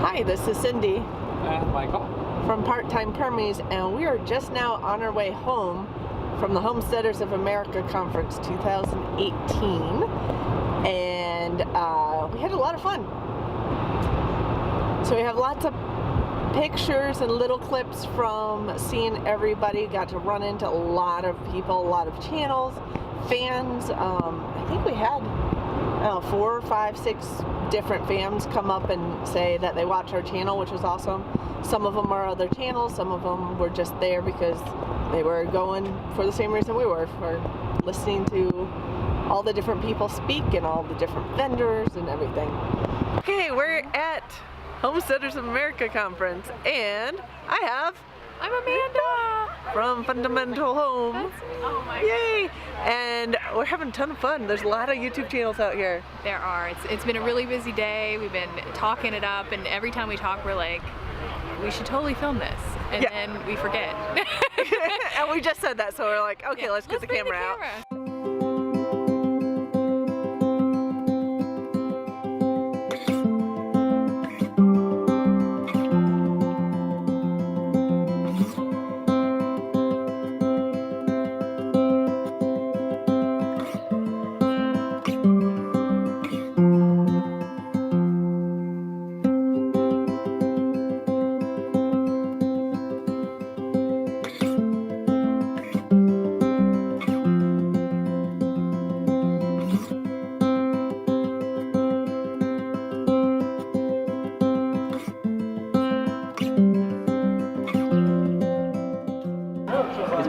Hi, this is Cindy And Michael from Part-Time Permies, and we are just now on our way home from the Homesteaders of America Conference 2018, and we had a lot of fun. So we have lots of pictures and little clips from seeing everybody. Got to run into a lot of people, a lot of channels, fans. I think we had 4, 5, 6 different fans come up and say that they watch our channel, which was awesome. Some of them are other channels, some of them were just there because they were going for the same reason we were, for listening to all the different people speak and all the different vendors and everything. Okay, we're at Homesteaders of America Conference, and I'm Amanda from Fundamental Home. That's me. Oh my Yay! And we're having a ton of fun. There's a lot of YouTube channels out here. There are. It's been a really busy day. We've been talking it up, and every time we talk, we're like, we should totally film this, and then we forget. And we just said that, so we're like, okay, let's get the camera out.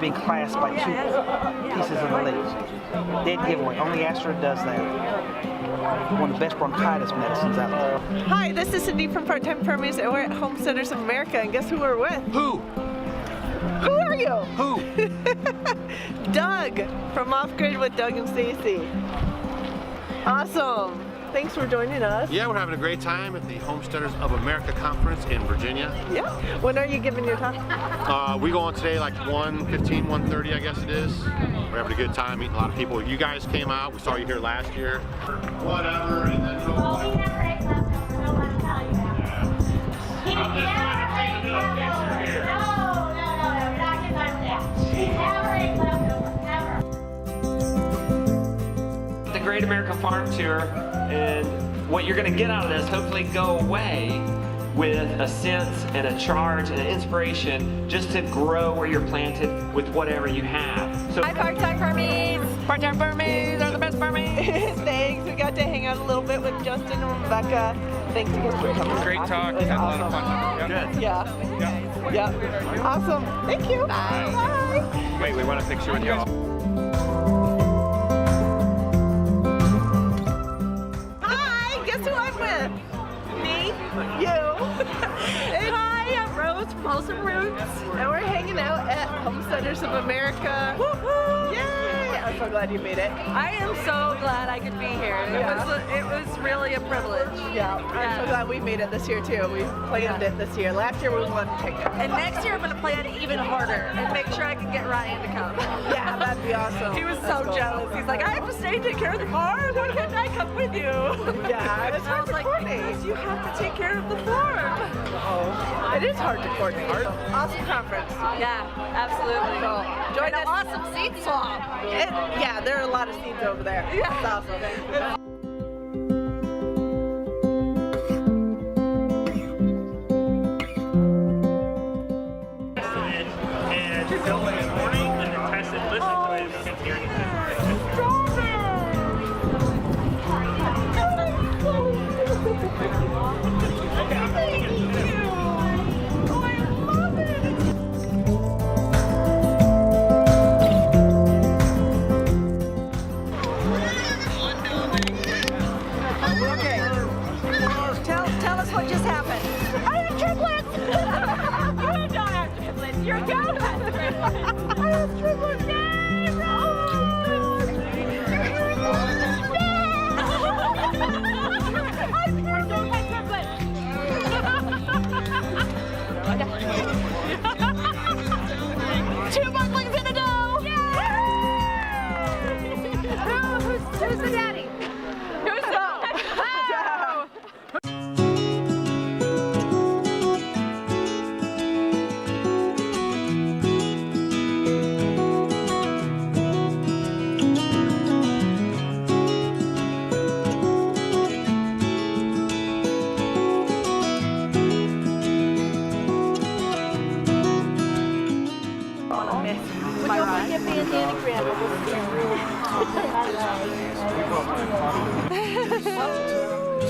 Being classed by 2 pieces of the leaf. Dead giveaway. Only Astrid does that. One of the best bronchitis medicines out there. Hi, this is Cindy from Part-Time Permies, and we're at Homesteaders of America, and guess who we're with? Who? Who are you? Who? Doug from Off Grid with Doug and Stacy. Awesome. Thanks for joining us. Yeah, we're having a great time at the Homesteaders of America Conference in Virginia. Yeah. When are you giving your talk? We go on today like 1:15, 1:30, I guess it is. We're having a good time, meeting a lot of people. You guys came out. We saw you here last year. Whatever, and then go. I'm just trying to take a little picture here. No, we're not getting time for that. She's never ate leftovers, never. The Great American Farm Tour, and what you're going to get out of this, hopefully go away with a sense and a charge and an inspiration just to grow where you're planted with whatever you have. So, Hi, Part-Time Permies! Part-Time Permies are the best Permies! Thanks. We got to hang out a little bit with Justin and Rebecca. Thanks again for coming. Great talk. Had a lot of fun. Good. Yeah. Awesome. Thank you. Bye. Wait, we want a picture with y'all. Hi, I'm Rose from Wholesome Roots, and we're hanging out at Homesteaders of America. Woohoo! Yay! I'm so glad you made it. I am so glad I could be here. It was really a privilege. Yeah, I'm so glad we made it this year too. We planned it this year. Last year we won tickets. And next year I'm going to plan it even harder and make sure I can get Ryan to come. Yeah, that'd be awesome. He was so jealous. He's like, I have to stay and take care of the farm. Why can't I come with you? Yeah, it's I hard was to like, coordinate. because you have to take care of the farm. Oh, it is hard to coordinate. Awesome conference. Yeah, absolutely. So, join And us. an awesome seed swap. Yeah, there are a lot of seeds over there. Yeah. It's awesome. Tell us what just happened. I have triplets! You don't have triplets, your cow has triplets! I have triplets! Yay! Oh I don't have triplets! 2 monklings in a dough! Yay! Who's the daddy? Who's the Just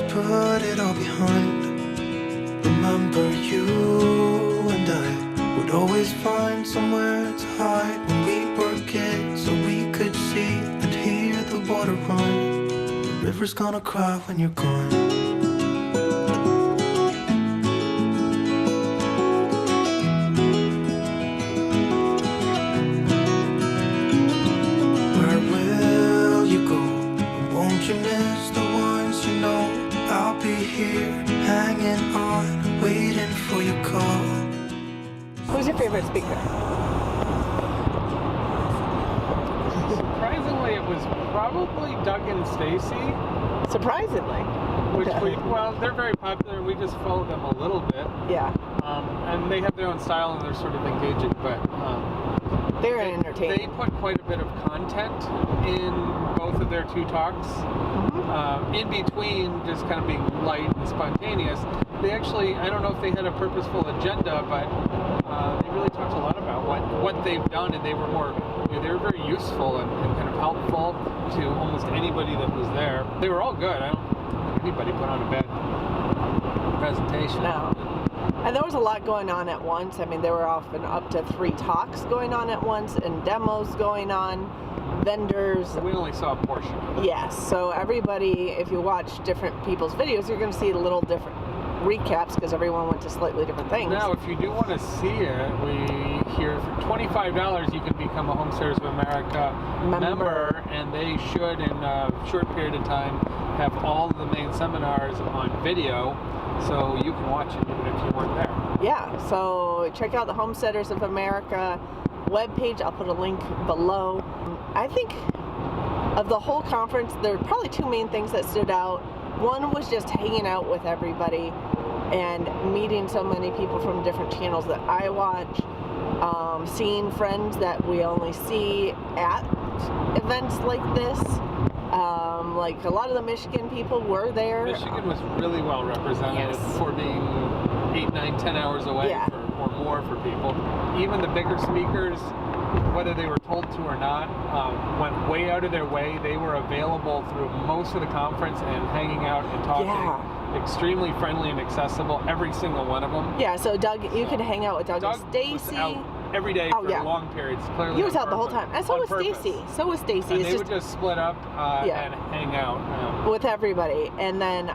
put it all behind. Remember you and I would always find somewhere to hide when we were kids, so we could see and hear the water run. The river's gonna cry when you're gone. Where will you go? Won't you miss the ones you know? I'll be here, hanging on, waiting for your call. Who's your favorite speaker? Surprisingly, it was probably Doug and Stacy, Surprisingly. which well, they're very popular. We just follow them a little bit, Yeah. and they have their own style and they're sort of engaging. But They're they entertaining. put quite a bit of content in both of their two talks. In between, just kind of being light and spontaneous. They actually, I don't know if they had a purposeful agenda, but they really talked a lot about what they've done, and they were more, they were very useful and kind of helpful to almost anybody that was there. They were all good. I don't think anybody put on a bad presentation. No. And there was a lot going on at once. I mean, there were often up to 3 talks going on at once and demos going on, vendors. We only saw a portion of it. Yes, so everybody, if you watch different people's videos, you're going to see a little different recaps because everyone went to slightly different things. Now, if you do want to see it, we hear for $25 you can become a Homesteaders of America member, and they should, in a short period of time, have all of the main seminars on video, so you can watch it even if you weren't there. Yeah, so check out the Homesteaders of America webpage. I'll put a link below. I think of the whole conference, there were probably 2 main things that stood out. One was just hanging out with everybody and meeting so many people from different channels that I watch, seeing friends that we only see at events like this. Like a lot of the Michigan people were there. Michigan was really well represented for being 8, 9, 10 hours away or more for people. Even the bigger speakers, whether they were told to or not, went way out of their way. They were available through most of the conference and hanging out and talking. Yeah. Extremely friendly and accessible, every single one of them. Yeah, so Doug, you could hang out with Doug and Stacy. Every day for long periods. Clearly, he was out the whole time, and so was Stacy. And they would just split up and hang out with everybody. And then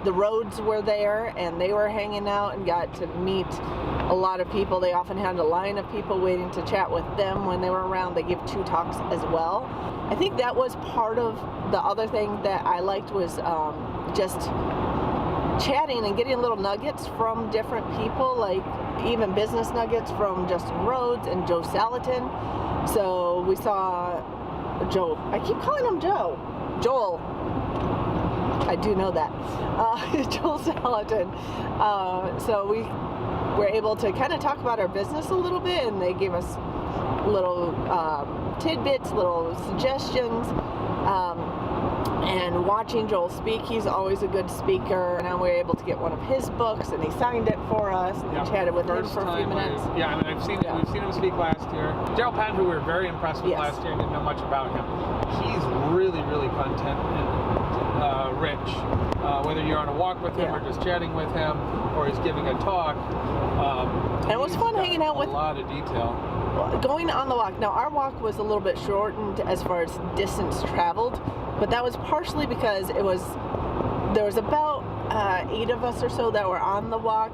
the Rhodes were there, and they were hanging out and got to meet a lot of people. They often had a line of people waiting to chat with them when they were around. They gave 2 talks as well. I think that was part of the other thing that I liked was just chatting and getting little nuggets from different people, like even business nuggets from Justin Rhodes and Joe Salatin. So we saw Joe. I keep calling him Joe. Joel. I do know that. Joel Salatin. So we were able to kind of talk about our business a little bit, and they gave us little tidbits, little suggestions. And watching Joel speak, he's always a good speaker. And now we were able to get one of his books, and he signed it for us. And we chatted with him for a few minutes. We've seen him speak last year. Gerald Patton, who we were very impressed with last year, didn't know much about him. He's really, really content and rich. Whether you're on a walk with him or just chatting with him, or he's giving a talk. And it was fun hanging out with a lot of detail. Going on the walk. Now our walk was a little bit shortened as far as distance traveled, but that was partially because there was about 8 of us or so that were on the walk,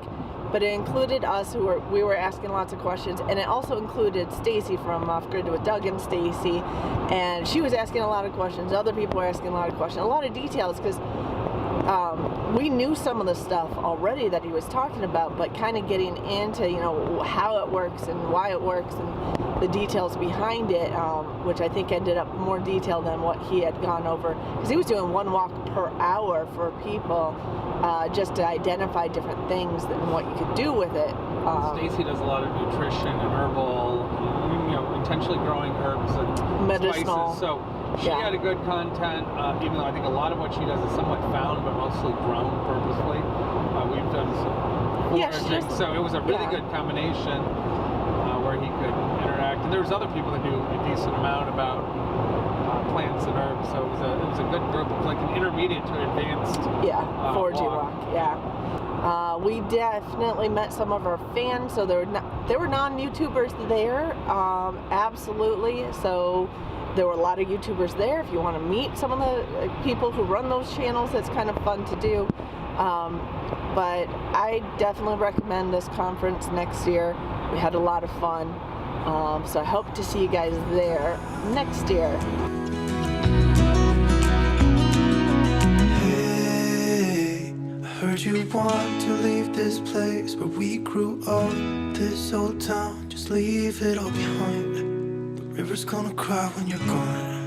but it included us we were asking lots of questions, and it also included Stacy from Off Grid with Doug and Stacy, and she was asking a lot of questions. Other people were asking a lot of questions, a lot of details, because we knew some of the stuff already that he was talking about, but kind of getting into, how it works and why it works and the details behind it, which I think ended up more detailed than what he had gone over, because he was doing 1 walk per hour for people, just to identify different things and what you could do with it. Stacy does a lot of nutrition and herbal, intentionally growing herbs and medicinal spices. So she had a good content, even though I think a lot of what she does is somewhat found, but mostly grown purposely. We've done some foraging, so it was a really good combination where he could interact. And there was other people that knew a decent amount about plants and herbs, so it was a good group of like an intermediate to advanced. Yeah, 4G walk. walk. Yeah. We definitely met some of our fans, so there were non-YouTubers there, absolutely. So there were a lot of YouTubers there. If you want to meet some of the people who run those channels, it's kind of fun to do. But I definitely recommend this conference next year. We had a lot of fun. So I hope to see you guys there next year. Hey, I heard you want to leave this place where we grew up. This old town, just leave it all behind. The river's gonna cry when you're gone.